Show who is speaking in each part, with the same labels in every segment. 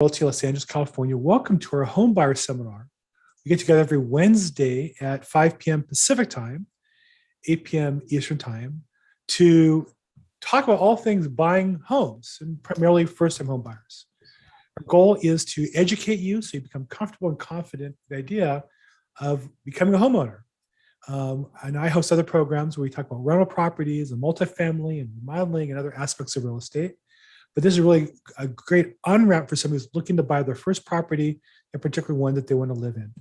Speaker 1: Realty, Los Angeles, California. Welcome to our home buyer seminar. We get together every Wednesday at 5 p.m. Pacific time, 8 p.m. Eastern time, to talk about all things buying homes, and primarily first-time home buyers. Our goal is to educate you so you become comfortable and confident with the idea of becoming a homeowner. And I host other programs where we talk about rental properties and multifamily and remodeling and other aspects of real estate. But this is really a great on-ramp for somebody who's looking to buy their first property, and particularly one that they want to live in.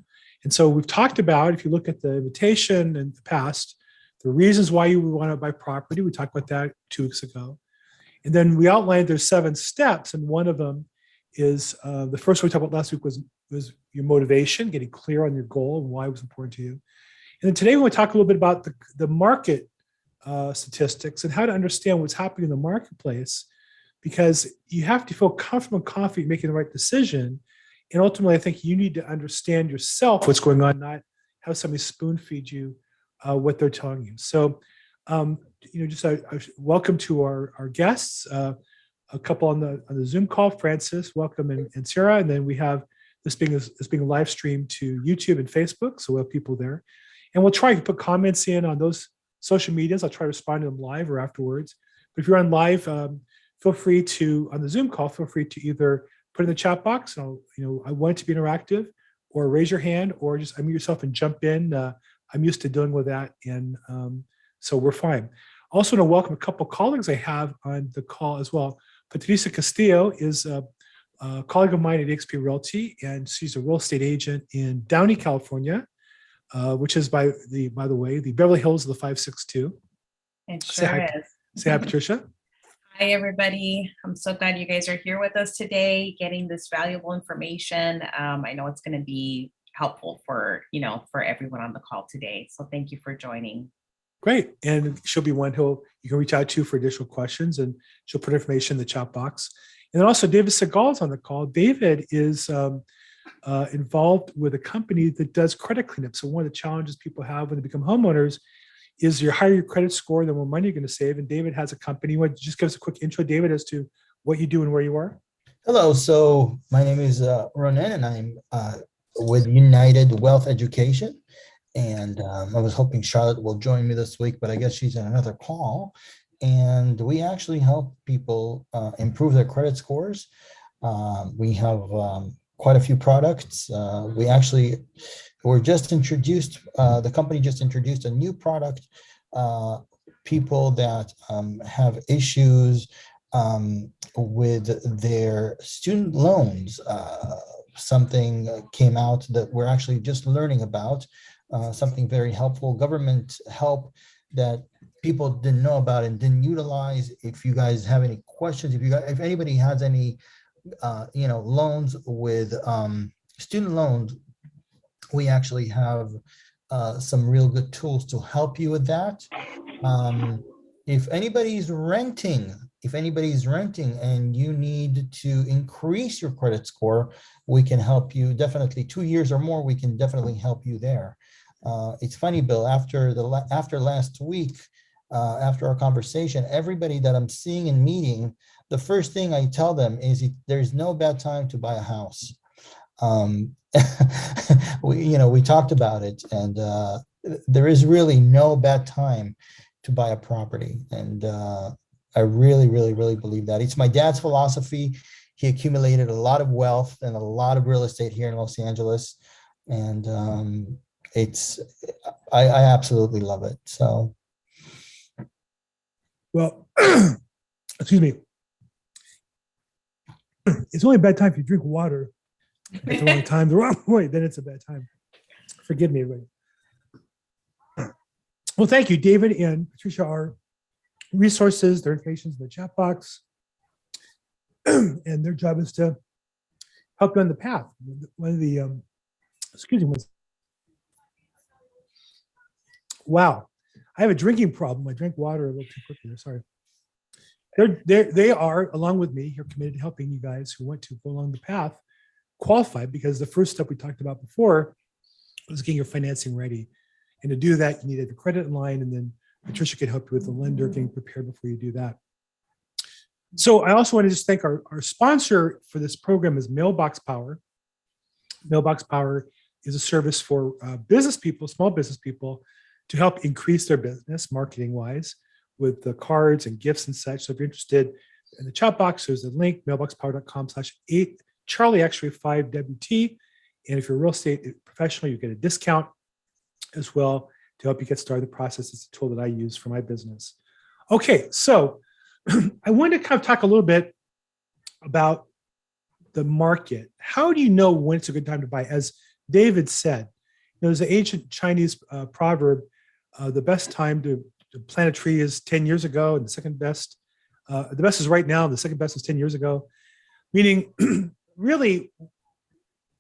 Speaker 1: And so we've talked about, if you look at the invitation in the past, the reasons why you would want to buy property. We talked about that 2 weeks ago. And then we outlined there's 7 steps. And one of them is the first one we talked about last week was your motivation, getting clear on your goal and why it was important to you. And then today we want to talk a little bit about the market statistics and how to understand what's happening in the marketplace, because you have to feel comfortable and confident making the right decision. And ultimately, I think you need to understand yourself what's going on, not have somebody spoon feed you what they're telling you. So, just welcome to our guests. A couple on the Zoom call, Francis, welcome, and Sarah. And then we have this being live streamed to YouTube and Facebook, so we'll have people there. And we'll try to put comments in on those social medias. I'll try to respond to them live or afterwards. But if you're on live, feel free to, on the Zoom call, feel free to either put in the chat box, and I want it to be interactive, or raise your hand, or just unmute yourself and jump in. I'm used to dealing with that, and so we're fine. Also, want to welcome a couple colleagues I have on the call as well. Patricia Castillo is a colleague of mine at XP Realty, and she's a real estate agent in Downey, California, which is, by the way, the Beverly Hills of the 562.
Speaker 2: It sure is.
Speaker 1: Say hi, Patricia.
Speaker 2: Hi, everybody. I'm so glad you guys are here with us today, getting this valuable information. I know it's going to be helpful for everyone on the call today. So thank you for joining.
Speaker 1: Great. And she'll be one who you can reach out to for additional questions, and she'll put information in the chat box. And then also David Segal is on the call. David is involved with a company that does credit cleanup. So one of the challenges people have when they become homeowners is your higher your credit score, the more money you're going to save. And David has a company. You want to just give us a quick intro, David, as to what you do and where you are?
Speaker 3: Hello. So my name is Ronan, and I'm with United Wealth Education. And I was hoping Charlotte will join me this week, but I guess she's on another call. And we actually help people improve their credit scores. We have quite a few products. We're just introduced, the company just introduced a new product. People that have issues with their student loans, something came out that we're actually just learning about, something very helpful, government help that people didn't know about and didn't utilize. If you guys have any questions, if anybody has any loans with student loans, we actually have some real good tools to help you with that. If anybody's renting and you need to increase your credit score, we can help you. Definitely 2 years or more, we can definitely help you there. It's funny, Bill, after last week, after our conversation, everybody that I'm seeing and meeting, the first thing I tell them is there's no bad time to buy a house. We talked about it, and there is really no bad time to buy a property. And I really, really, really believe that. It's my dad's philosophy. He accumulated a lot of wealth and a lot of real estate here in Los Angeles. And I absolutely love it. So.
Speaker 1: Well, excuse me. It's only a bad time if you drink water at the wrong time, the wrong way, then it's a bad time. Forgive me, everybody. Well, thank you. David and Patricia are resources, their information is in the chat box. And their job is to help you on the path. One of the, wow, I have a drinking problem. I drank water a little too quickly. Sorry. They are, along with me, here committed to helping you guys who want to go along the path qualify, because the first step we talked about before was getting your financing ready. And to do that, you needed the credit line, and then Patricia could help you with the lender getting prepared before you do that. So I also want to just thank our sponsor for this program is Mailbox Power. Mailbox Power is a service for business people, small business people, to help increase their business marketing wise with the cards and gifts and such. So if you're interested in the chat box, there's a link, mailboxpower.com/8 Charlie actually 5WT. And if you're a real estate professional, you get a discount as well to help you get started the process. It's a tool that I use for my business. Okay, so I wanted to kind of talk a little bit about the market. How do you know when it's a good time to buy? As David said, there's an ancient Chinese proverb, the best time to plant a tree is 10 years ago, and the best is right now, and the second best is 10 years ago. Meaning, really,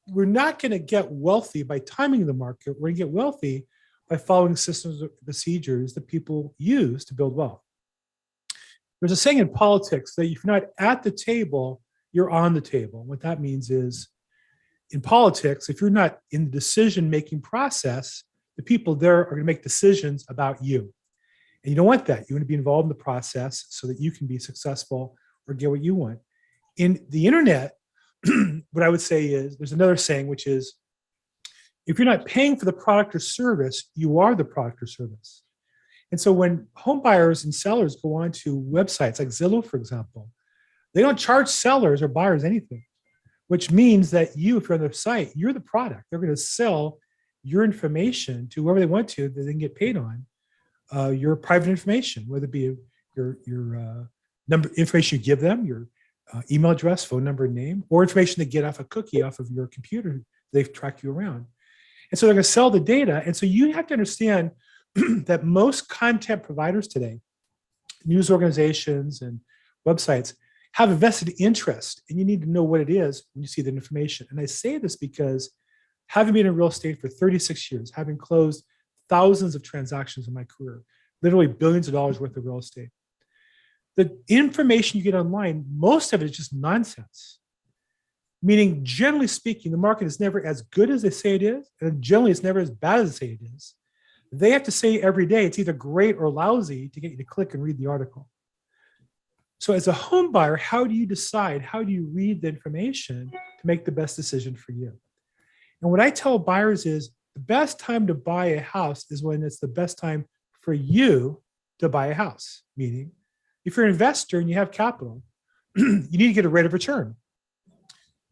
Speaker 1: we're not going to get wealthy by timing the market. We're going to get wealthy by following systems of procedures that people use to build wealth. There's a saying in politics that if you're not at the table, you're on the table. What that means is, in politics, if you're not in the decision-making process, the people there are going to make decisions about you. And you don't want that. You want to be involved in the process so that you can be successful or get what you want. In the internet, what I would say is, there's another saying, which is, if you're not paying for the product or service, you are the product or service. And so when home buyers and sellers go on to websites like Zillow, for example, they don't charge sellers or buyers anything, which means that you, if you're on their site, you're the product. They're going to sell your information to whoever they want to, that they can get paid on your private information, whether it be your number information you give them, your email address, phone number, name, or information they get off a cookie off of your computer. They've tracked you around. And so they're going to sell the data. And so you have to understand that most content providers today, news organizations and websites, have a vested interest, and you need to know what it is when you see the information. And I say this because, having been in real estate for 36 years, having closed thousands of transactions in my career, literally billions of dollars worth of real estate, the information you get online, most of it is just nonsense. Meaning, generally speaking, the market is never as good as they say it is, and generally it's never as bad as they say it is. They have to say every day it's either great or lousy to get you to click and read the article. So as a home buyer, how do you decide? How do you read the information to make the best decision for you? And what I tell buyers is, the best time to buy a house is when it's the best time for you to buy a house. Meaning, if you're an investor and you have capital, you need to get a rate of return.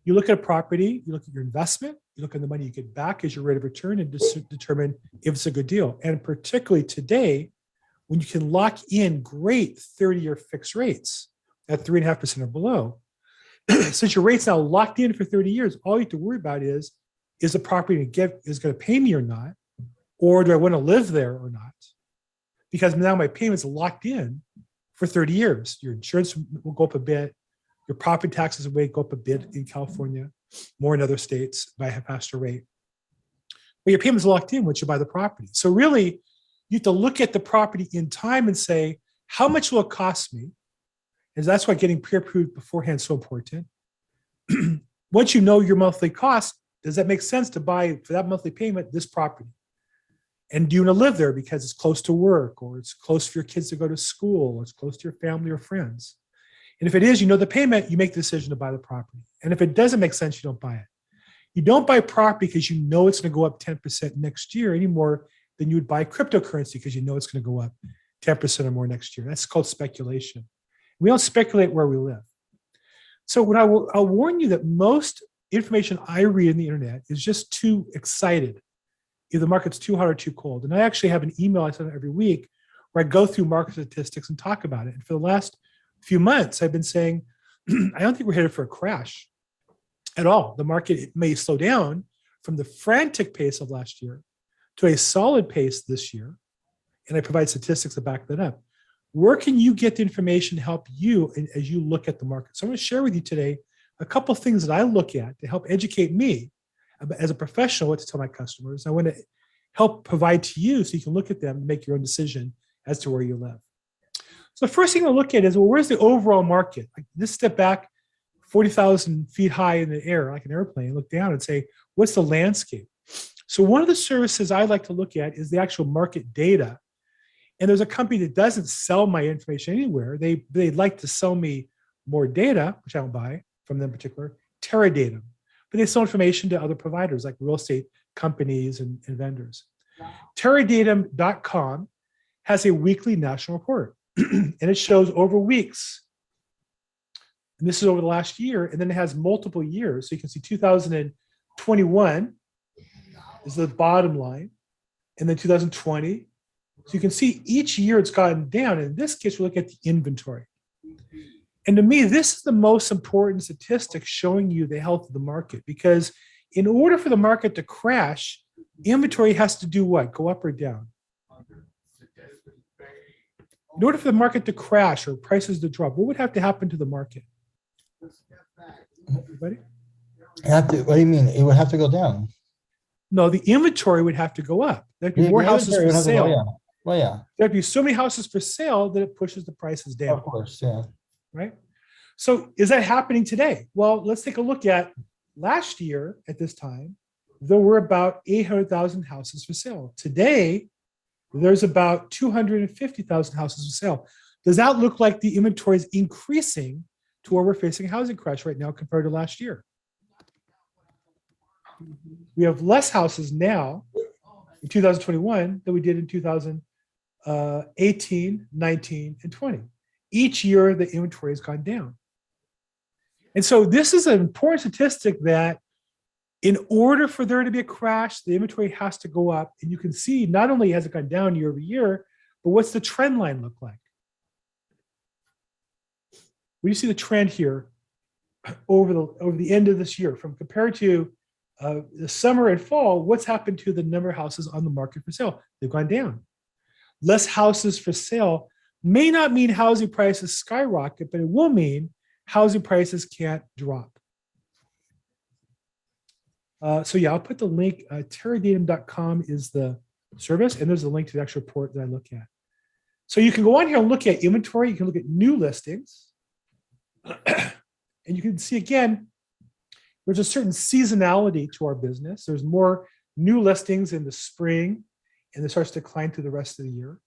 Speaker 1: You look at a property, you look at your investment, you look at the money you get back as your rate of return, and determine if it's a good deal. And particularly today, when you can lock in great 30-year fixed rates at 3.5% or below, since your rate's now locked in for 30 years, all you have to worry about is the property is going to pay me or not, or do I want to live there or not? Because now my payment's locked in for 30 years. Your insurance will go up a bit. Your property taxes will go up a bit in California, more in other states by a faster rate. But your payment's locked in once you buy the property. So really, you have to look at the property in time and say, how much will it cost me? And that's why getting pre-approved beforehand is so important. Once you know your monthly cost, does that make sense to buy for that monthly payment this property? And do you want to live there because it's close to work, or it's close for your kids to go to school, or it's close to your family or friends? And if it is, you know the payment, you make the decision to buy the property. And if it doesn't make sense, you don't buy it. You don't buy property because you know it's going to go up 10% next year any more than you would buy cryptocurrency because you know it's going to go up 10% or more next year. That's called speculation. We don't speculate where we live. So when I'll warn you that most information I read in the internet is just too excited. Either the market's too hot or too cold. And I actually have an email I send out every week where I go through market statistics and talk about it. And for the last few months, I've been saying, I don't think we're headed for a crash at all. The market may slow down from the frantic pace of last year to a solid pace this year. And I provide statistics to back that up. Where can you get the information to help you as you look at the market? So I'm going to share with you today a couple of things that I look at to help educate me as a professional what to tell my customers. I want to help provide to you so you can look at them and make your own decision as to where you live. So the first thing I look at is, well, where's the overall market? Like, just step back 40,000 feet high in the air, like an airplane, look down and say, what's the landscape? So one of the services I like to look at is the actual market data. And there's a company that doesn't sell my information anywhere. They like to sell me more data, which I don't buy from them in particular, Teradata. But they sell information to other providers like real estate companies and vendors. Teradata.com has a weekly national report, and it shows over weeks. And this is over the last year, and then it has multiple years. So you can see 2021 is the bottom line, and then 2020. So you can see each year it's gotten down. In this case, we look at the inventory. And to me, this is the most important statistic showing you the health of the market, because in order for the market to crash, inventory has to do what? Go up or down? In order for the market to crash or prices to drop, what would have to happen to the market? Everybody?
Speaker 3: What do you mean? It would have to go down.
Speaker 1: No, the inventory would have to go up. There'd be more houses for sale.
Speaker 3: Yeah. Well, yeah.
Speaker 1: There'd be so many houses for sale that it pushes the prices down.
Speaker 3: Of course, yeah.
Speaker 1: Right? So is that happening today? Well, let's take a look at last year at this time. There were about 800,000 houses for sale. Today, there's about 250,000 houses for sale. Does that look like the inventory is increasing to where we're facing a housing crash right now compared to last year? We have less houses now in 2021 than we did in 2018, 19, and 20. Each year, the inventory has gone down. And so this is an important statistic that in order for there to be a crash, the inventory has to go up. And you can see not only has it gone down year over year, but what's the trend line look like? We see the trend here over the end of this year, from compared to the summer and fall. What's happened to the number of houses on the market for sale? They've gone down. Less houses for sale may not mean housing prices skyrocket, but it will mean housing prices can't drop. So yeah, I'll put the link. Terradatum.com is the service, and there's a link to the actual report that I look at. So you can go on here and look at inventory. You can look at new listings. And you can see, again, there's a certain seasonality to our business. There's more new listings in the spring, and it starts to decline through the rest of the year.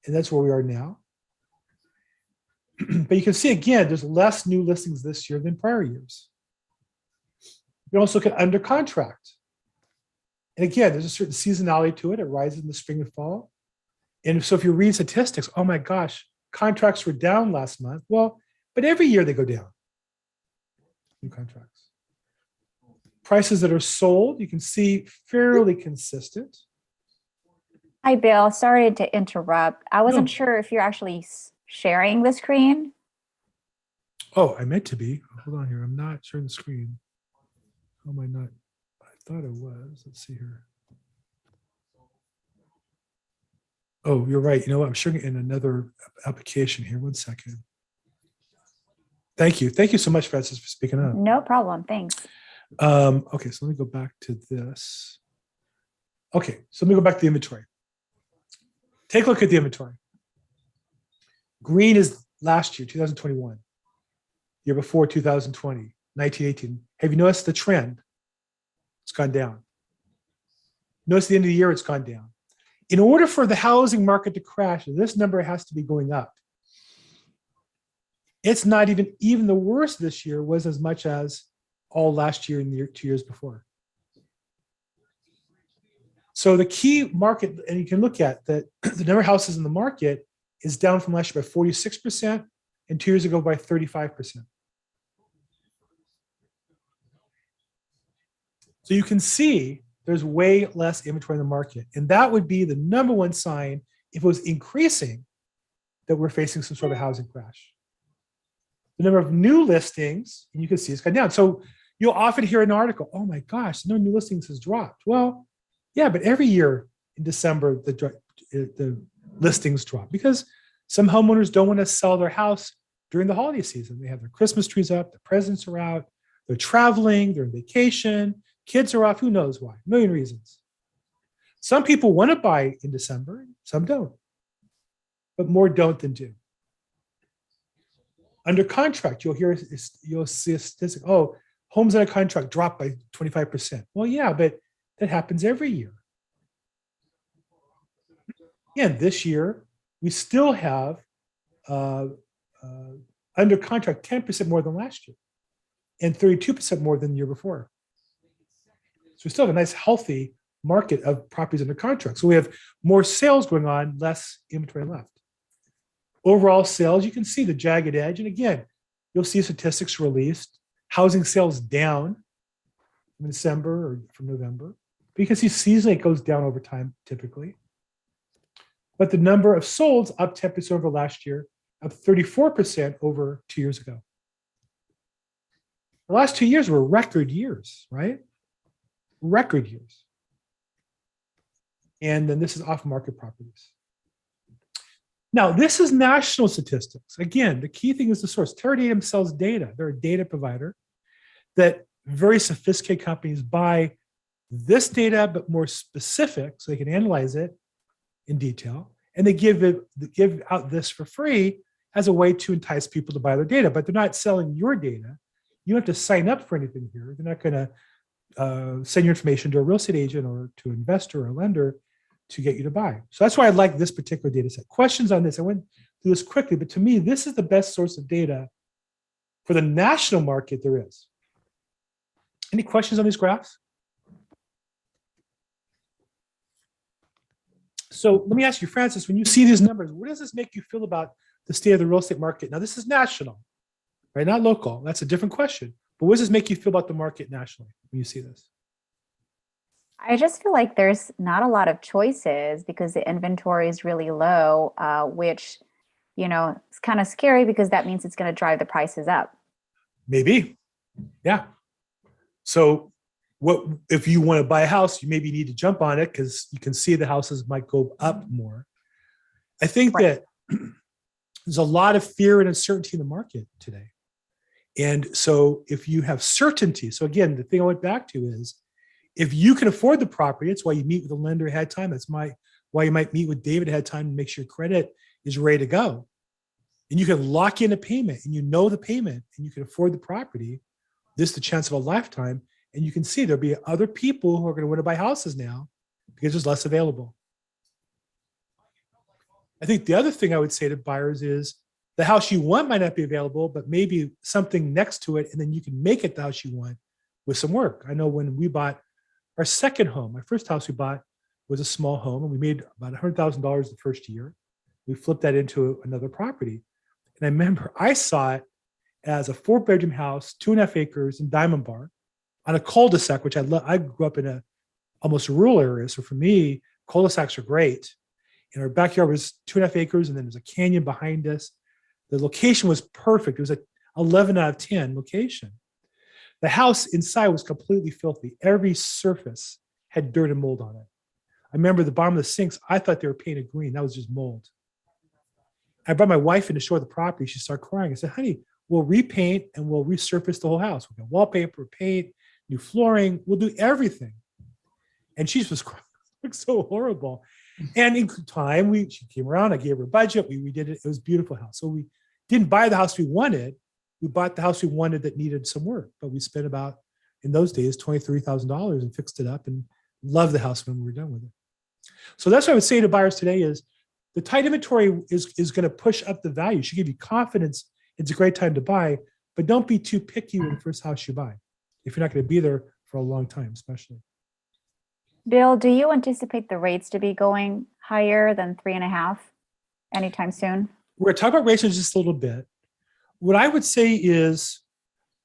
Speaker 1: And that's where we are now. But you can see, again, there's less new listings this year than prior years. You can also look at under contract. And again, there's a certain seasonality to it. It rises in the spring and fall. And so if you read statistics, oh my gosh, contracts were down last month. Well, but every year they go down. New contracts. Prices that are sold, you can see fairly consistent.
Speaker 4: Hi, Bill. Sorry to interrupt. I wasn't
Speaker 1: No.
Speaker 4: sure if you're actually sharing the screen.
Speaker 1: Oh, I meant to be. Hold on here. I'm not sharing the screen. How am I not? I thought it was. Let's see here. Oh, you're right. You know what? I'm sharing it in another application here. 1 second. Thank you. Thank you so much, Francis, for speaking up.
Speaker 4: No problem. Thanks.
Speaker 1: Okay, so let me go back to this. Okay, so let me go back to the inventory. Take a look at the inventory. Green is last year, 2021. Year before, 2020, 1918. Have you noticed the trend? It's gone down. Notice the end of the year, it's gone down. In order for the housing market to crash, this number has to be going up. It's not even the worst this year was as much as all last year and the 2 years before. So the key market, and you can look at that, the number of houses in the market is down from last year by 46% and 2 years ago by 35%. So you can see there's way less inventory in the market. And that would be the number one sign, if it was increasing, that we're facing some sort of housing crash. The number of new listings, and you can see it's gone down. So you'll often hear an article, oh my gosh, the number of new listings has dropped. Well, yeah, but every year in December, the listings drop because some homeowners don't want to sell their house during the holiday season. They have their Christmas trees up, the presents are out, they're traveling, they're on vacation, kids are off, who knows why, a million reasons. Some people want to buy in December, some don't, but more don't than do. Under contract, you'll see a statistic, oh, homes under contract dropped by 25%. Well, yeah, but that happens every year. Again, this year, we still have under contract 10% more than last year and 32% more than the year before. So we still have a nice, healthy market of properties under contract. So we have more sales going on, less inventory left. Overall sales, you can see the jagged edge. And again, you'll see statistics released. Housing sales down from December or from November. But you can see seasonally it goes down over time typically. But the number of solds up 10% over last year, up 34% over 2 years ago. The last 2 years were record years, right? Record years. And then this is off-market properties. Now, this is national statistics. Again, the key thing is the source. Teradata sells data. They're a data provider that very sophisticated companies buy this data, but more specific, so they can analyze it in detail. And they give out this for free as a way to entice people to buy their data. But they're not selling your data. You don't have to sign up for anything here. They're not going to send your information to a real estate agent or to an investor or a lender to get you to buy. So that's why I like this particular data set. Questions on this? I went through this quickly, but to me, this is the best source of data for the national market there is. Any questions on these graphs? So let me ask you, Francis, when you see these numbers, what does this make you feel about the state of the real estate market? Now, this is national, right? Not local. That's a different question. But what does this make you feel about the market nationally when you see this?
Speaker 4: I just feel like there's not a lot of choices because the inventory is really low, which, it's kind of scary because that means it's going to drive the prices up.
Speaker 1: Maybe. Yeah. So what if you want to buy a house, you maybe need to jump on it because you can see the houses might go up more. I think that there's a lot of fear and uncertainty in the market today. And so if you have certainty, so again, the thing I went back to is, if you can afford the property, it's why you meet with a lender ahead of time. That's why you might meet with David ahead of time to make sure your credit is ready to go. And you can lock in a payment and you know the payment and you can afford the property. This is the chance of a lifetime. And you can see there'll be other people who are going to want to buy houses now because there's less available. I think the other thing I would say to buyers is the house you want might not be available, but maybe something next to it, and then you can make it the house you want with some work. I know when we bought our second home, my first house we bought was a small home, and we made about $100,000 the first year. We flipped that into another property. And I remember I saw it as a 4-bedroom house, 2.5 acres in Diamond Bar on a cul-de-sac, which I love. I grew up in a almost rural area. So for me, cul-de-sacs are great. And our backyard was 2.5 acres, and then there's a canyon behind us. The location was perfect. It was an 11 out of 10 location. The house inside was completely filthy. Every surface had dirt and mold on it. I remember the bottom of the sinks, I thought they were painted green. That was just mold. I brought my wife in to show her the property. She started crying. I said, honey, we'll repaint and we'll resurface the whole house. We'll get wallpaper, paint, new flooring. We'll do everything. And she just was crying. It looked so horrible. And in time, she came around. I gave her a budget. We redid it. It was a beautiful house. So we didn't buy the house we wanted. We bought the house we wanted that needed some work. But we spent about, in those days, $23,000 and fixed it up and loved the house when we were done with it. So that's what I would say to buyers today is the tight inventory is going to push up the value. It should give you confidence. It's a great time to buy, but don't be too picky with the first house you buy if you're not going to be there for a long time, especially.
Speaker 4: Bill, do you anticipate the rates to be going higher than 3.5 anytime soon?
Speaker 1: We're going to talk about rates in just a little bit. What I would say is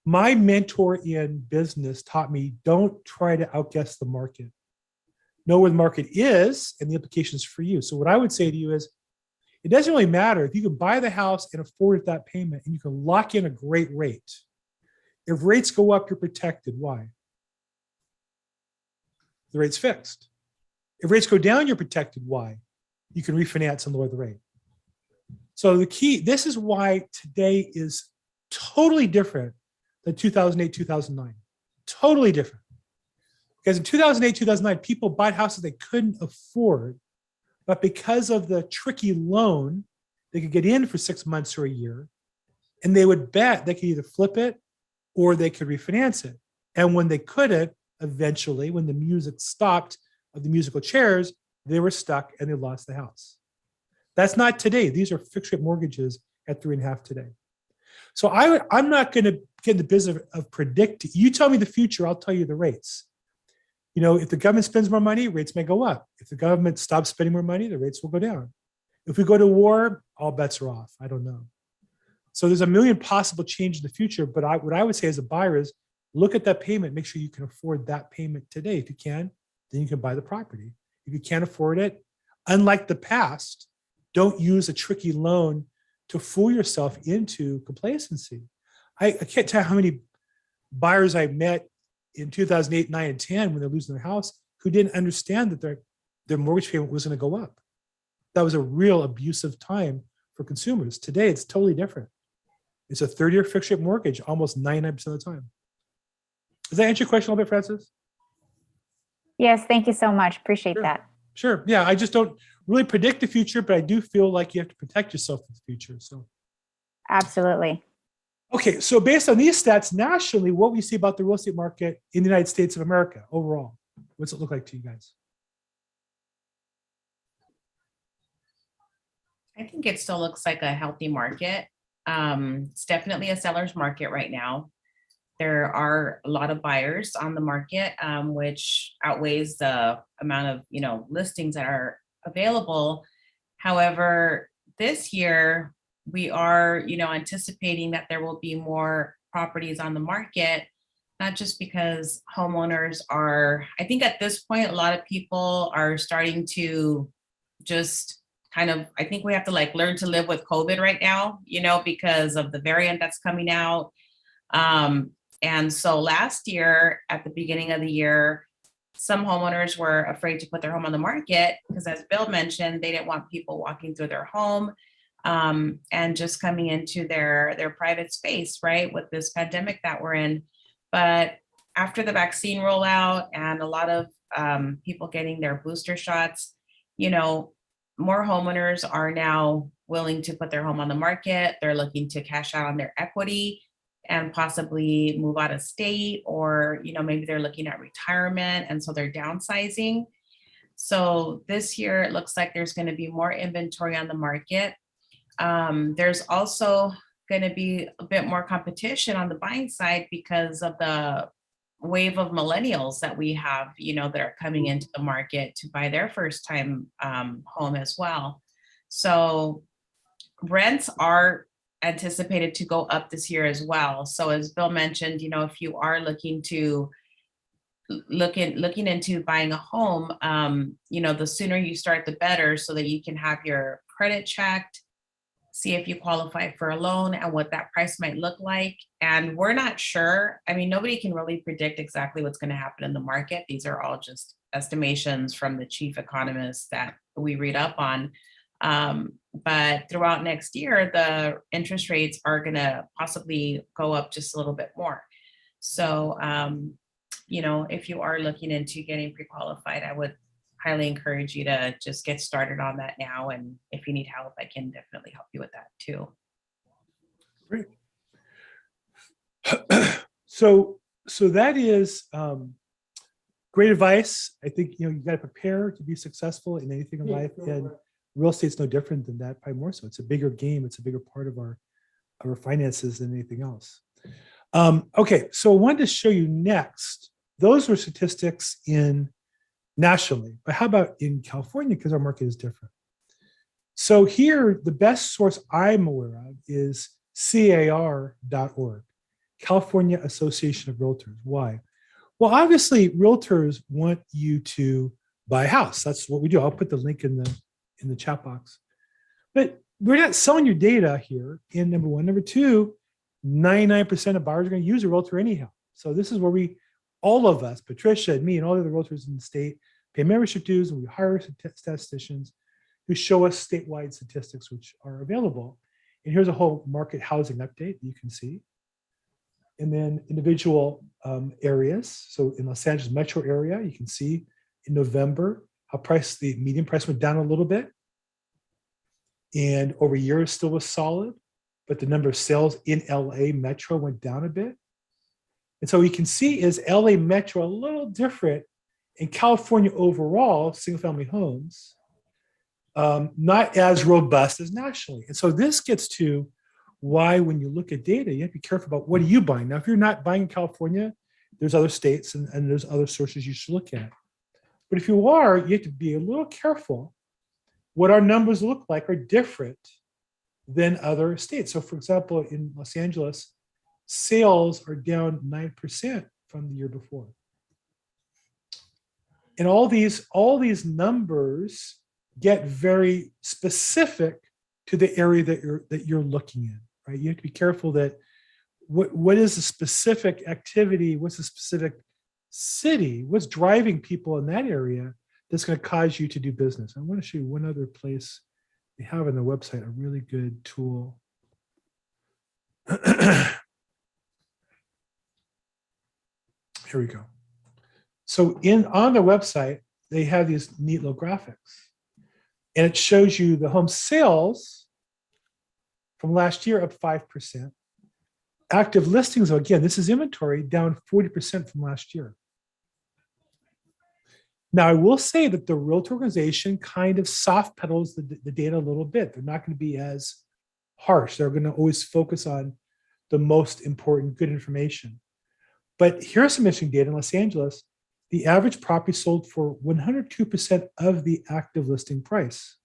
Speaker 1: my mentor in business taught me, don't try to outguess the market. Know where the market is and the implications for you. So what I would say to you is, it doesn't really matter if you can buy the house and afford that payment and you can lock in a great rate. If rates go up, you're protected. Why? The rate's fixed. If rates go down, you're protected. Why? You can refinance and lower the rate. So the key, this is why today is totally different than 2008, 2009. Totally different. Because in 2008, 2009, people bought houses they couldn't afford, but because of the tricky loan, they could get in for 6 months or a year, and they would bet they could either flip it or they could refinance it. And when they couldn't, eventually, when the music stopped of the musical chairs, they were stuck and they lost the house. That's not today. These are fixed rate mortgages at 3.5 today. So I'm not going to get in the business of predicting. You tell me the future, I'll tell you the rates. If the government spends more money, rates may go up. If the government stops spending more money, the rates will go down. If we go to war, all bets are off. I don't know. So there's a million possible changes in the future. But what I would say as a buyer is look at that payment, make sure you can afford that payment today. If you can, then you can buy the property. If you can't afford it, unlike the past, don't use a tricky loan to fool yourself into complacency. I can't tell you how many buyers I met in 2008, 9, and 10 when they're losing their house who didn't understand that their mortgage payment was going to go up. That was a real abusive time for consumers. Today, it's totally different. It's a 30-year fixed rate mortgage almost 99% of the time. Does that answer your question a little bit, Francis?
Speaker 4: Yes, thank you so much. Appreciate that.
Speaker 1: Sure. Yeah, I just don't really predict the future, but I do feel like you have to protect yourself in the future. So,
Speaker 4: absolutely.
Speaker 1: Okay, so based on these stats nationally, what we see about the real estate market in the United States of America overall, what's it look like to you guys?
Speaker 2: I think it still looks like a healthy market. It's definitely a seller's market right now. There are a lot of buyers on the market, which outweighs the amount of listings that are available. However, this year we are anticipating that there will be more properties on the market, not just because homeowners are, I think at this point, a lot of people are starting to just I think we have to learn to live with COVID right now, because of the variant that's coming out. And so last year, at the beginning of the year, some homeowners were afraid to put their home on the market because, as Bill mentioned, they didn't want people walking through their home and just coming into their private space, right, with this pandemic that we're in. But after the vaccine rollout and a lot of people getting their booster shots, more homeowners are now willing to put their home on the market. They're looking to cash out on their equity and possibly move out of state, or maybe they're looking at retirement, and so they're downsizing. So this year it looks like there's going to be more inventory on the market. There's also going to be a bit more competition on the buying side because of the wave of millennials that we have, that are coming into the market to buy their first time home as well. So rents are anticipated to go up this year as well. So as Bill mentioned, if you are looking into buying a home, the sooner you start, the better, so that you can have your credit checked, see if you qualify for a loan and what that price might look like. And we're not sure. I mean, nobody can really predict exactly what's going to happen in the market. These are all just estimations from the chief economists that we read up on. But throughout next year, the interest rates are going to possibly go up just a little bit more. So, if you are looking into getting pre-qualified, I would highly encourage you to just get started on that now. And if you need help, I can definitely help you with that too.
Speaker 1: Great. So that is great advice. I think, you got to prepare to be successful in anything in life. And real estate's no different than that, probably more so. It's a bigger game. It's a bigger part of our finances than anything else. Okay, so I wanted to show you next. Those were statistics nationally, but how about in California? Because our market is different. So here, the best source I'm aware of is CAR.org, California Association of Realtors. Why? Well, obviously, realtors want you to buy a house. That's what we do. I'll put the link in the chat box. But we're not selling your data here in number one. Number two, 99% of buyers are going to use a realtor anyhow. So this is where all of us, Patricia and me and all the other realtors in the state, pay membership dues, and we hire statisticians who show us statewide statistics which are available. And here's a whole market housing update you can see. And then individual areas. So in Los Angeles metro area, you can see in November how the median price went down a little bit. And over a year still was solid, but the number of sales in LA metro went down a bit. And so you can see is LA metro a little different in California overall, single family homes, not as robust as nationally. And so this gets to why when you look at data, you have to be careful about what are you buying. Now, if you're not buying in California, there's other states and there's other sources you should look at. But if you are, you have to be a little careful. What our numbers look like are different than other states. So for example, in Los Angeles, sales are down 9% from the year before. And all these numbers get very specific to the area that you're looking in, right? You have to be careful that what is the specific activity, what's the specific city, what's driving people in that area that's going to cause you to do business. I want to show you one other place they have on the website, a really good tool. Here we go. So on their website, they have these neat little graphics. And it shows you the home sales from last year up 5%. Active listings, again, this is inventory, down 40% from last year. Now, I will say that the realtor organization kind of soft pedals the data a little bit. They're not going to be as harsh. They're going to always focus on the most important good information. But here's some interesting data in Los Angeles. The average property sold for 102% of the active listing price,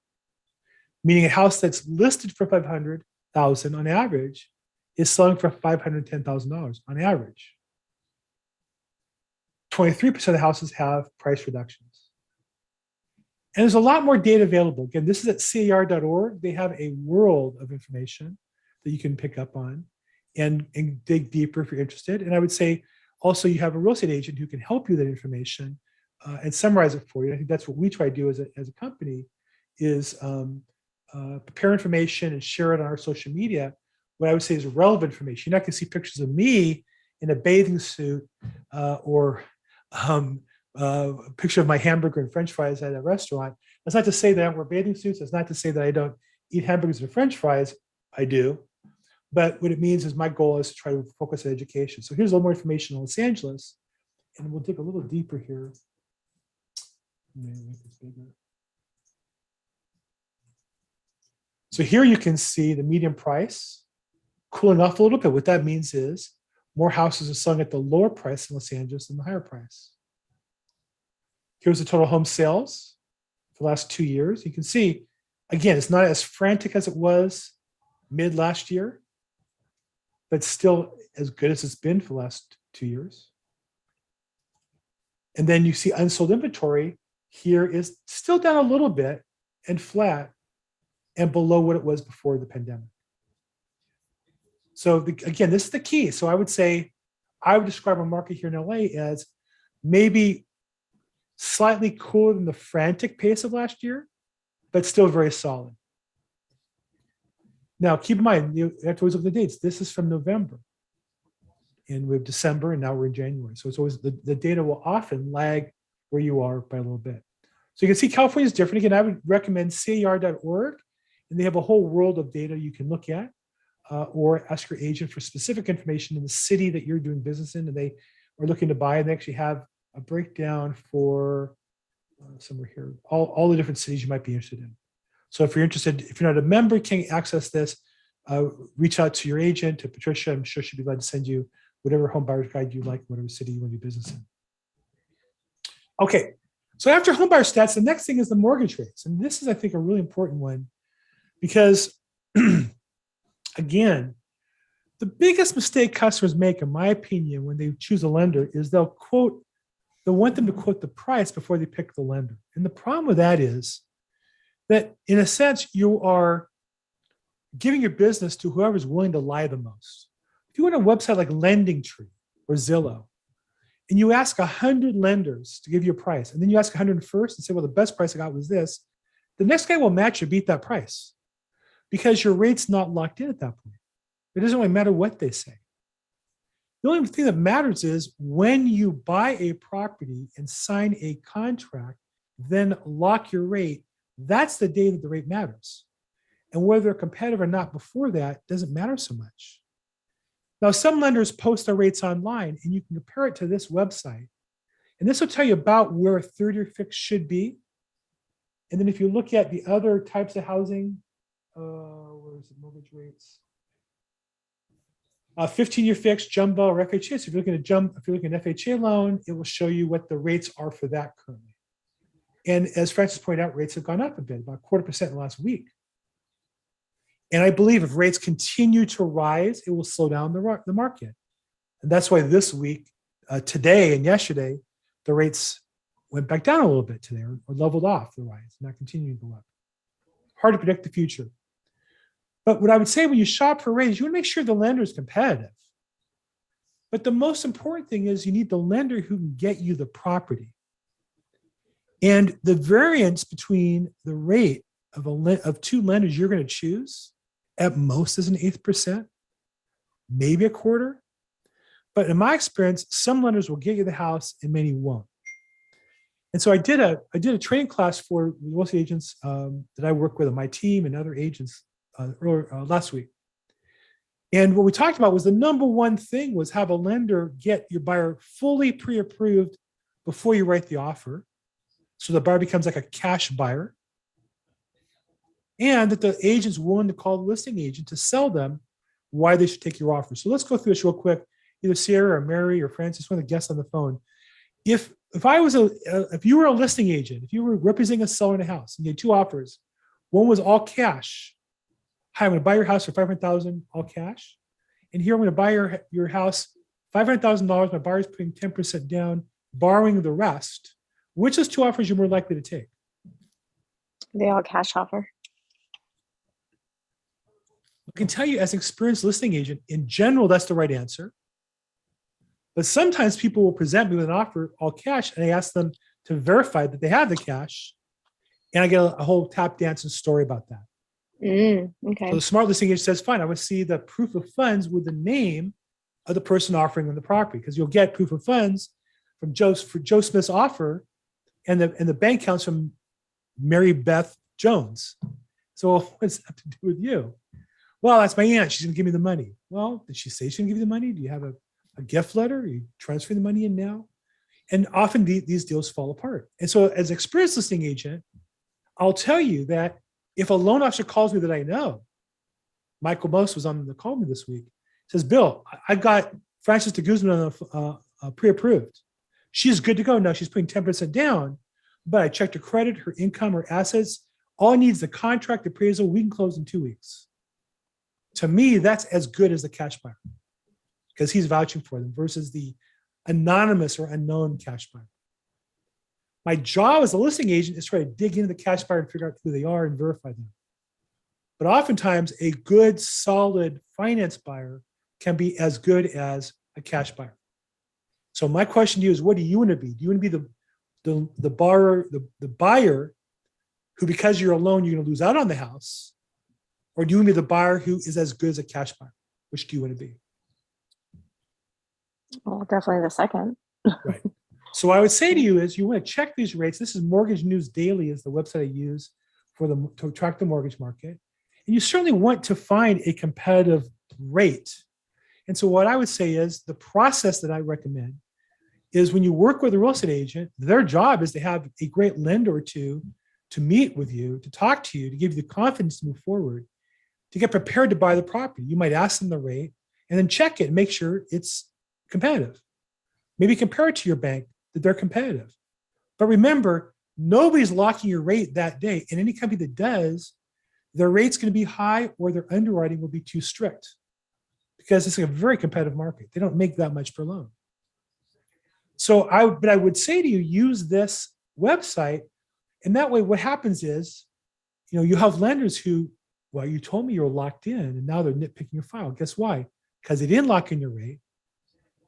Speaker 1: meaning a house that's listed for $500,000 on average is selling for $510,000 on average. 23% of the houses have price reductions. And there's a lot more data available. Again, this is at CAR.org. They have a world of information that you can pick up on and dig deeper if you're interested. And I would say also you have a real estate agent who can help you with that information and summarize it for you. I think that's what we try to do as a company is prepare information and share it on our social media. What I would say is relevant information. You're not going to see pictures of me in a bathing suit or a picture of my hamburger and French fries at a restaurant. That's not to say that I don't wear bathing suits. That's not to say that I don't eat hamburgers and French fries. I do. But what it means is my goal is to try to focus on education. So here's a little more information on Los Angeles. And we'll dig a little deeper here. Make this bigger. So here you can see the median price cooling off a little bit. What that means is more houses are selling at the lower price in Los Angeles than the higher price. Here's the total home sales for the last 2 years. You can see, again, it's not as frantic as it was mid last year, but still as good as it's been for the last 2 years. And then you see unsold inventory here is still down a little bit and flat and below what it was before the pandemic. So again, this is the key. So I would say, I would describe a market here in LA as maybe slightly cooler than the frantic pace of last year, but still very solid. Now, keep in mind, you have to always look at the dates. This is from November, and we have December, and now we're in January. So it's always the data will often lag where you are by a little bit. So you can see California is different. Again, I would recommend CAR.org, and they have a whole world of data you can look at, or ask your agent for specific information in the city that you're doing business in, and they are looking to buy. And they actually have a breakdown for somewhere here, all the different cities you might be interested in. So if you're interested, if you're not a member, you can access this, reach out to your agent, to Patricia. I'm sure she'd be glad to send you whatever home buyer's guide you like, whatever city you want to do business in. Okay, so after home buyer stats, the next thing is the mortgage rates. And this is, I think, a really important one because, again, the biggest mistake customers make, in my opinion, when they choose a lender is they'll want them to quote the price before they pick the lender. And the problem with that is that, in a sense, you are giving your business to whoever's willing to lie the most. If you want a website like LendingTree or Zillow, and you ask 100 lenders to give you a price, and then you ask 100 first and say, well, the best price I got was this, the next guy will match or beat that price because your rate's not locked in at that point. It doesn't really matter what they say. The only thing that matters is when you buy a property and sign a contract, then lock your rate. That's the day that the rate matters. And whether they're competitive or not before that doesn't matter so much. Now, some lenders post their rates online, and you can compare it to this website. And this will tell you about where a 30-year fix should be. And then if you look at the other types of housing, where is the mortgage rates? 15-year fixed, jumbo, or FHA. So if you're looking at an FHA loan, it will show you what the rates are for that currently. And as Francis pointed out, rates have gone up a bit, about 0.25% in the last week. And I believe if rates continue to rise, it will slow down the market. And that's why this week, today and yesterday, the rates went back down a little bit today, or leveled off the rise, not continuing to go up. Hard to predict the future. But what I would say when you shop for rates, you want to make sure the lender is competitive. But the most important thing is you need the lender who can get you the property. And the variance between the rate of two lenders you're going to choose at most is 1/8%, maybe a quarter. But in my experience, some lenders will get you the house and many won't. And so I did a training class for real estate agents that I work with on my team and other agents last week. And what we talked about was the number one thing was have a lender get your buyer fully pre-approved before you write the offer. So the buyer becomes like a cash buyer. And that the agent's willing to call the listing agent to sell them why they should take your offer. So let's go through this real quick. Either Sierra or Mary or Francis, one of the guests on the phone. If you were a listing agent, if you were representing a seller in a house and you had two offers, one was all cash. Hi, I'm going to buy your house for $500,000 all cash. And here I'm going to buy your house $500,000. My buyer's putting 10% down, borrowing the rest. Which of those two offers you're more likely to take?
Speaker 5: The all cash offer.
Speaker 1: I can tell you as an experienced listing agent, in general, that's the right answer. But sometimes people will present me with an offer all cash and I ask them to verify that they have the cash. And I get a whole tap dancing story about that.
Speaker 5: Okay.
Speaker 1: So the smart listing agent says, fine, I would see the proof of funds with the name of the person offering them the property, because you'll get proof of funds from Joe Smith's offer and the bank accounts from Mary Beth Jones. So what does that have to do with you? Well, that's my aunt. She's going to give me the money. Well, did she say she's going to give you the money? Do you have a gift letter? Are you transferring the money in now? And often these deals fall apart. And so as an experienced listing agent, I'll tell you that if a loan officer calls me that I know, Michael Most was on the call me this week, says, Bill, I've got Francis de Guzman pre-approved. She's good to go. Now she's putting 10% down, but I checked her credit, her income, her assets. All I need is the contract appraisal. We can close in 2 weeks. To me, that's as good as the cash buyer because he's vouching for them versus the anonymous or unknown cash buyer. My job as a listing agent is to try to dig into the cash buyer and figure out who they are and verify them. But oftentimes, a good, solid finance buyer can be as good as a cash buyer. So my question to you is, what do you want to be? Do you want to be the borrower, the buyer who, because you're alone, you're going to lose out on the house? Or do you want to be the buyer who is as good as a cash buyer? Which do you want to be?
Speaker 5: Well, definitely the second.
Speaker 1: Right. So I would say to you is you want to check these rates. This is Mortgage News Daily is the website I use to track the mortgage market. And you certainly want to find a competitive rate. And so what I would say is the process that I recommend is when you work with a real estate agent, their job is to have a great lender or two to meet with you, to talk to you, to give you the confidence to move forward, to get prepared to buy the property. You might ask them the rate and then check it and make sure it's competitive. Maybe compare it to your bank that they're competitive. But remember, nobody's locking your rate that day. And any company that does, their rate's going to be high or their underwriting will be too strict because it's a very competitive market. They don't make that much per loan. So I would say to you, use this website. And that way, what happens is, you have lenders who, well, you told me you were locked in and now they're nitpicking your file. Guess why? Because they didn't lock in your rate.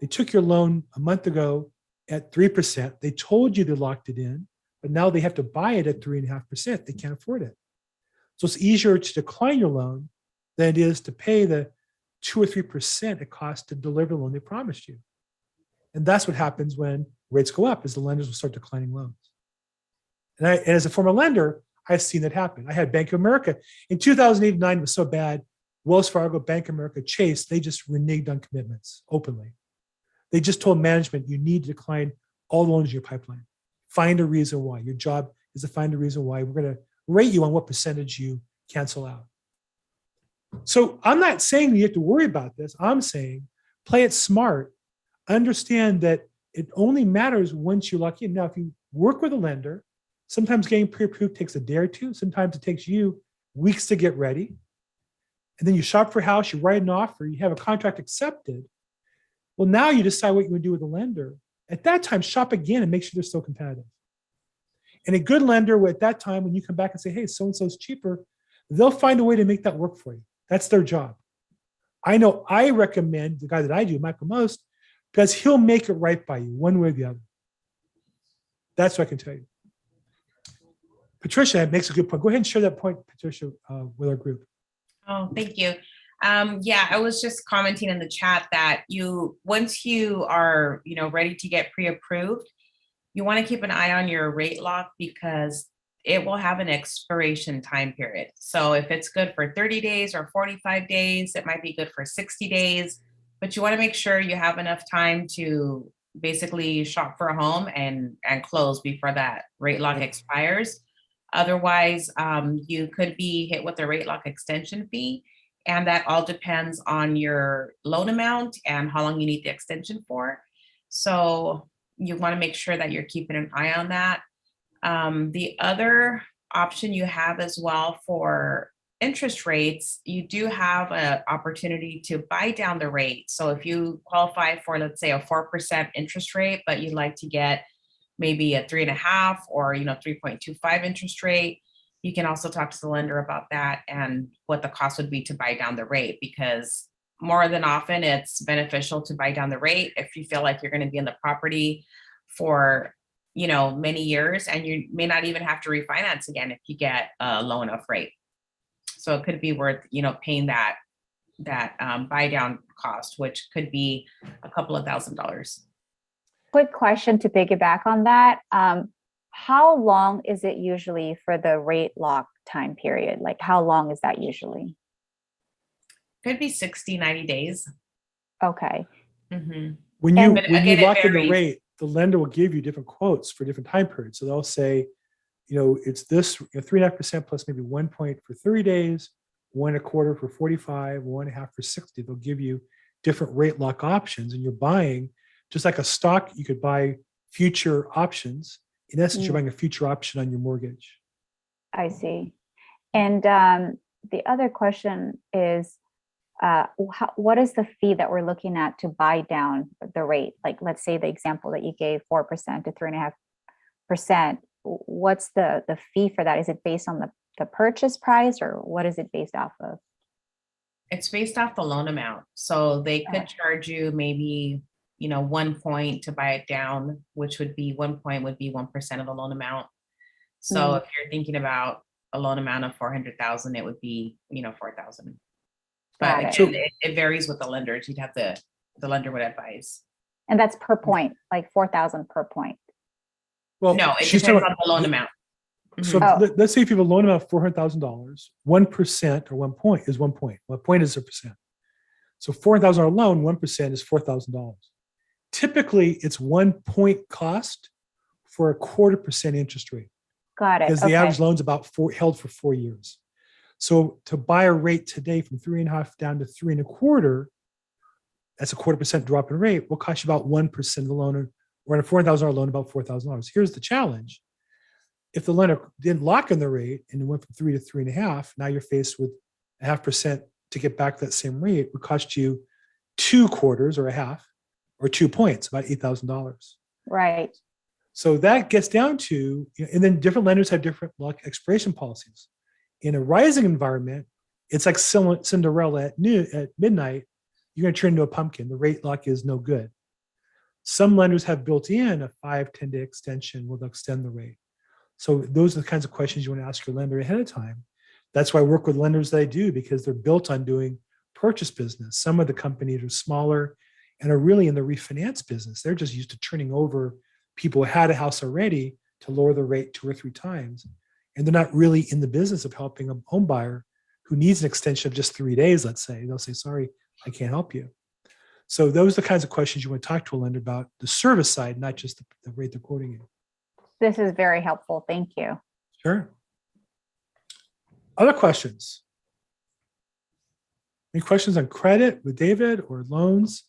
Speaker 1: They took your loan a month ago at 3%. They told you they locked it in, but now they have to buy it at 3.5%. They can't afford it. So it's easier to decline your loan than it is to pay the 2 or 3% it costs to deliver the loan they promised you. And that's what happens when rates go up, is the lenders will start declining loans. And as a former lender, I've seen that happen. I had Bank of America. In 2008 and 2009, it was so bad. Wells Fargo, Bank of America, Chase, they just reneged on commitments openly. They just told management, you need to decline all the loans in your pipeline. Find a reason why. Your job is to find a reason why. We're going to rate you on what percentage you cancel out. So I'm not saying you have to worry about this. I'm saying play it smart. Understand that it only matters once you lock in. Now, if you work with a lender, sometimes getting pre-approved takes a day or two. Sometimes it takes you weeks to get ready. And then you shop for a house, you write an offer, you have a contract accepted. Well, now you decide what you want to do with the lender. At that time, shop again and make sure they're still competitive. And a good lender, at that time, when you come back and say, hey, so-and-so is cheaper, they'll find a way to make that work for you. That's their job. I know I recommend the guy that I do, Michael, most, because he'll make it right by you one way or the other. That's what I can tell you. Patricia makes a good point. Go ahead and share that point, Patricia, with our group.
Speaker 2: Oh, thank you. Yeah, I was just commenting in the chat that once you are, ready to get pre-approved, you want to keep an eye on your rate lock because it will have an expiration time period. So if it's good for 30 days or 45 days, it might be good for 60 days, but you want to make sure you have enough time to basically shop for a home and close before that rate lock expires. Otherwise, you could be hit with a rate lock extension fee. And that all depends on your loan amount and how long you need the extension for. So you want to make sure that you're keeping an eye on that. The other option you have as well for interest rates, you do have an opportunity to buy down the rate. So if you qualify for, let's say, a 4% interest rate, but you'd like to get maybe a 3.5 or 3.25 interest rate, you can also talk to the lender about that and what the cost would be to buy down the rate, because more than often it's beneficial to buy down the rate if you feel like you're going to be in the property for many years, and you may not even have to refinance again if you get a low enough rate. So it could be worth paying that buy down cost, which could be a couple of $1,000s.
Speaker 4: Quick question to piggyback on that. How long is it usually for the rate lock time period? Like how long is that usually?
Speaker 2: Could be 60, 90 days.
Speaker 4: Okay.
Speaker 2: Mm-hmm.
Speaker 1: When you
Speaker 2: again,
Speaker 1: lock in the rate, the lender will give you different quotes for different time periods. So they'll say, it's this 3.5% plus maybe 1 point for 30 days, 1.25 for 45, 1.5 for 60. They'll give you different rate lock options, and you're buying just like a stock. You could buy future options. In essence, you're buying a future option on your mortgage.
Speaker 4: I see. And the other question is, what is the fee that we're looking at to buy down the rate? Like, let's say the example that you gave, 4% to 3.5%. What's the fee for that? Is it based on the purchase price, or what is it based off of?
Speaker 2: It's based off the loan amount. So they could charge you maybe 1 point to buy it down, which would be 1 point would be 1% of the loan amount. So if you're thinking about a loan amount of 400,000, it would be 4,000. But again, it varies with the lenders. The lender would advise.
Speaker 4: And that's per point, like 4,000 per point.
Speaker 1: Well,
Speaker 2: no, it depends on the loan amount.
Speaker 1: So let's say if you have a loan amount of $400,000, 1% or 1 point is 1 point. 1 point is a percent. So $400,000 loan, 1% is $4,000. Typically, it's 1 point cost for a 0.25% interest rate.
Speaker 4: Got it.
Speaker 1: Because the average loan's about held for 4 years. So to buy a rate today from 3.5 down to 3.25, that's a 0.25% drop in rate, will cost you about 1% of the loan, or on a $400,000 loan, about $4,000. Here's the challenge. If the lender didn't lock in the rate and it went from 3 to 3.5, now you're faced with 0.5% to get back that same rate. It would cost you 2 quarters or a half or 2 points, about $8,000.
Speaker 4: Right.
Speaker 1: So that gets down to, and then different lenders have different lock expiration policies. In a rising environment, it's like Cinderella at midnight, you're going to turn into a pumpkin. The rate lock is no good. Some lenders have built in a 5-10 day extension where they'll extend the rate. So those are the kinds of questions you want to ask your lender ahead of time. That's why I work with lenders that I do, because they're built on doing purchase business. Some of the companies are smaller and are really in the refinance business. They're just used to turning over people who had a house already to lower the rate 2 or 3 times. And they're not really in the business of helping a home buyer who needs an extension of just 3 days, let's say. They'll say, sorry, I can't help you. So those are the kinds of questions you want to talk to a lender about, the service side, not just the rate they're quoting you.
Speaker 4: This is very helpful. Thank you.
Speaker 1: Sure. Other questions? Any questions on credit with David, or loans,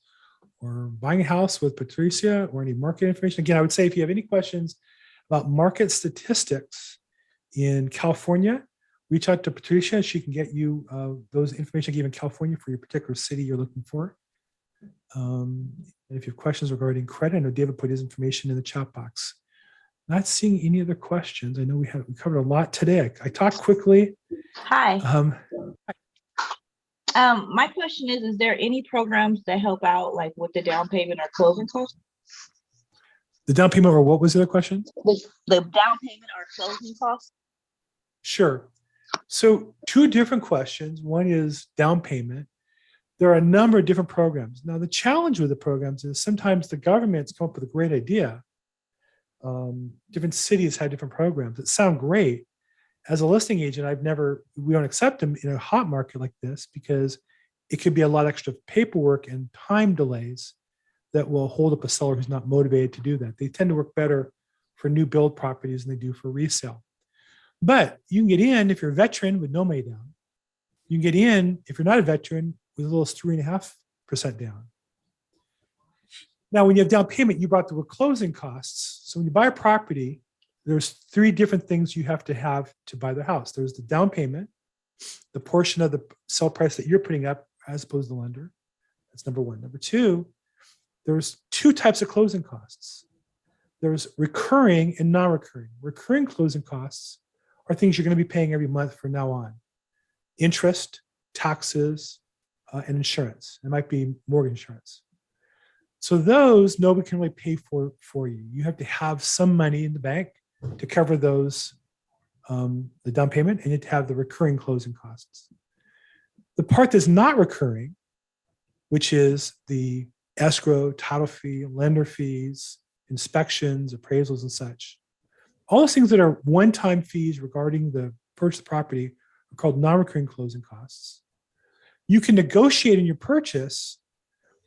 Speaker 1: or buying a house with Patricia, or any market information? Again, I would say if you have any questions about market statistics in California, reach out to Patricia. She can get you those information I gave in California for your particular city you're looking for. And if you have questions regarding credit, I know David put his information in the chat box. Not seeing any other questions. I know we covered a lot today. I talked quickly.
Speaker 6: Hi. My question is there any programs that help out like with the down payment or closing costs?
Speaker 1: The down payment, or what was the other question?
Speaker 6: The down payment or closing costs?
Speaker 1: Sure. So two different questions. One is down payment. There are a number of different programs. Now, the challenge with the programs is sometimes the government's come up with a great idea. Different cities have different programs that sound great. As a listing agent, we don't accept them in a hot market like this because it could be a lot extra paperwork and time delays that will hold up a seller who's not motivated to do that. They tend to work better for new build properties than they do for resale. But you can get in if you're a veteran with no May down. You can get in if you're not a veteran with a little 3.5% down. Now, when you have down payment, you brought the closing costs. So when you buy a property, there's three different things you have to buy the house. There's the down payment, the portion of the sell price that you're putting up as opposed to the lender. That's number one. Number two, there's two types of closing costs. There's recurring and non-recurring. Recurring closing costs are things you're going to be paying every month from now on. Interest, taxes, and insurance. It might be mortgage insurance. So those nobody can really pay for you. You have to have some money in the bank to cover those, the down payment, and you have to have the recurring closing costs. The part that's not recurring, which is the escrow, title fee, lender fees, inspections, appraisals, and such. All those things that are one-time fees regarding the purchase of property are called non-recurring closing costs. You can negotiate in your purchase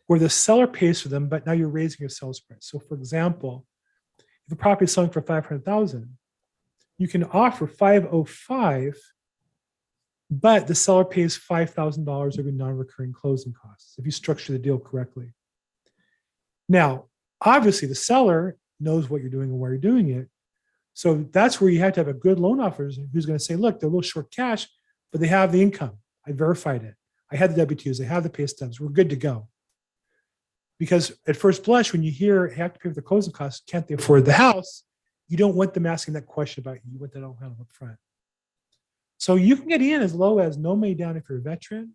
Speaker 1: where the seller pays for them, but now you're raising your sales price. So for example, if a property is selling for $500,000, you can offer $505,000, but the seller pays $5,000 every non-recurring closing costs if you structure the deal correctly. Now, obviously the seller knows what you're doing and why you're doing it. So that's where you have to have a good loan officer who's going to say, look, they're a little short cash, but they have the income. I verified it. I had the W-2s. They have the pay stubs. We're good to go. Because at first blush, when you hear you have to pay for the closing costs, can't they afford the house? You don't want them asking that question about you. You want that all handled up front. So you can get in as low as no May down if you're a veteran,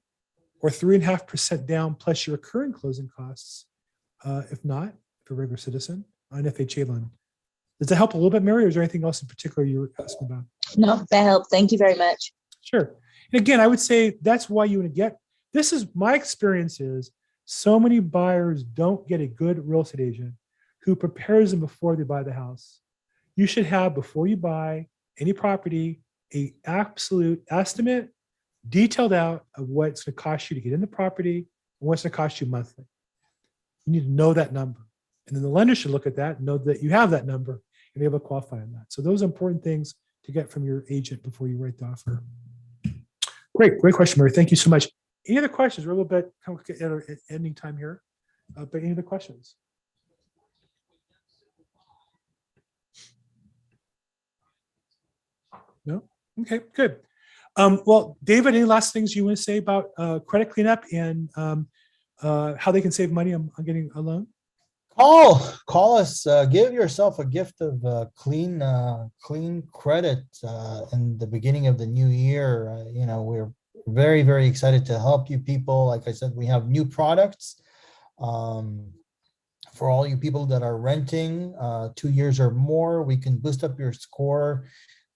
Speaker 1: or 3.5% down plus your recurring closing costs, if not, if you're a regular citizen, on FHA loan. Does that help a little bit, Mary, or is there anything else in particular you were asking about?
Speaker 6: No, that helped. Thank you very much.
Speaker 1: Sure. And again, I would say that's why you want to get, this is my experience is so many buyers don't get a good real estate agent who prepares them before they buy the house. You should have, before you buy any property, an absolute estimate, detailed out of what it's going to cost you to get in the property and what's going to cost you monthly. You need to know that number. And then the lender should look at that and know that you have that number and be able to qualify on that. So those are important things to get from your agent before you write the offer. Great question, Mary. Thank you so much. Any other questions? We're a little bit complicated at ending time here, but any other questions? No? Okay, good. Well, David, any last things you want to say about credit cleanup and how they can save money on getting a loan?
Speaker 3: Call us. Give yourself a gift of clean credit in the beginning of the new year. We're very, very excited to help you people. Like I said, we have new products for all you people that are renting 2 years or more. We can boost up your score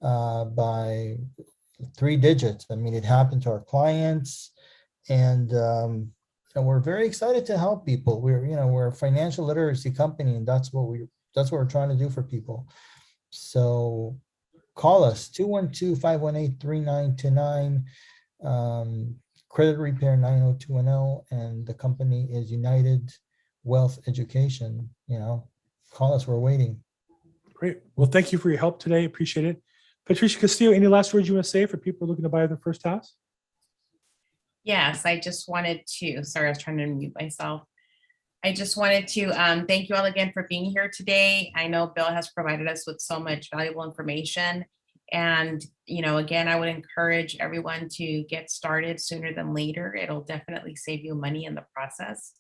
Speaker 3: by 3 digits. I mean, it happened to our clients, and we're very excited to help people. We're a financial literacy company, and that's what we're trying to do for people. So call us 212-518-3929, credit repair 90210, and the company is United Wealth Education. Call us, we're waiting.
Speaker 1: Great. Well, thank you for your help today. Appreciate it. Patricia Castillo, any last words you want to say for people looking to buy their first house?
Speaker 2: Yes, I just wanted to, sorry, I was trying to mute myself. I just wanted to thank you all again for being here today. I know Bill has provided us with so much valuable information. And, again, I would encourage everyone to get started sooner than later. It'll definitely save you money in the process.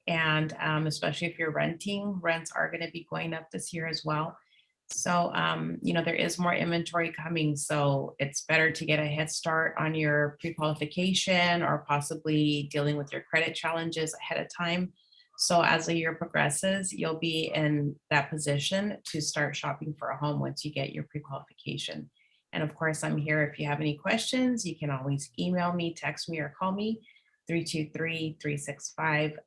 Speaker 2: And especially if you're renting, rents are going to be going up this year as well. So, there is more inventory coming. So it's better to get a head start on your pre-qualification or possibly dealing with your credit challenges ahead of time. So as the year progresses, you'll be in that position to start shopping for a home once you get your pre-qualification. And of course, I'm here if you have any questions. You can always email me, text me, or call me 323-365-9909.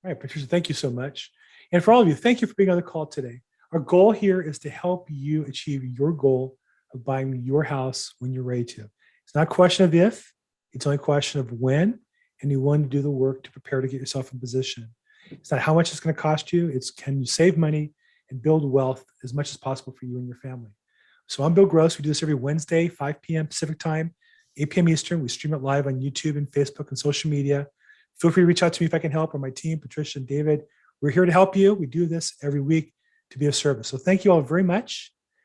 Speaker 1: All right, Patricia, thank you so much. And for all of you, thank you for being on the call today. Our goal here is to help you achieve your goal of buying your house when you're ready to. It's not a question of if, it's only a question of when, and you want to do the work to prepare to get yourself in position. It's not how much it's going to cost you, it's can you save money and build wealth as much as possible for you and your family. So I'm Bill Gross. We do this every Wednesday, 5 p.m. Pacific time, 8 p.m. Eastern. We stream it live on YouTube and Facebook and social media. Feel free to reach out to me if I can help, or my team, Patricia and David. We're here to help you. We do this every week to be of service. So thank you all very much.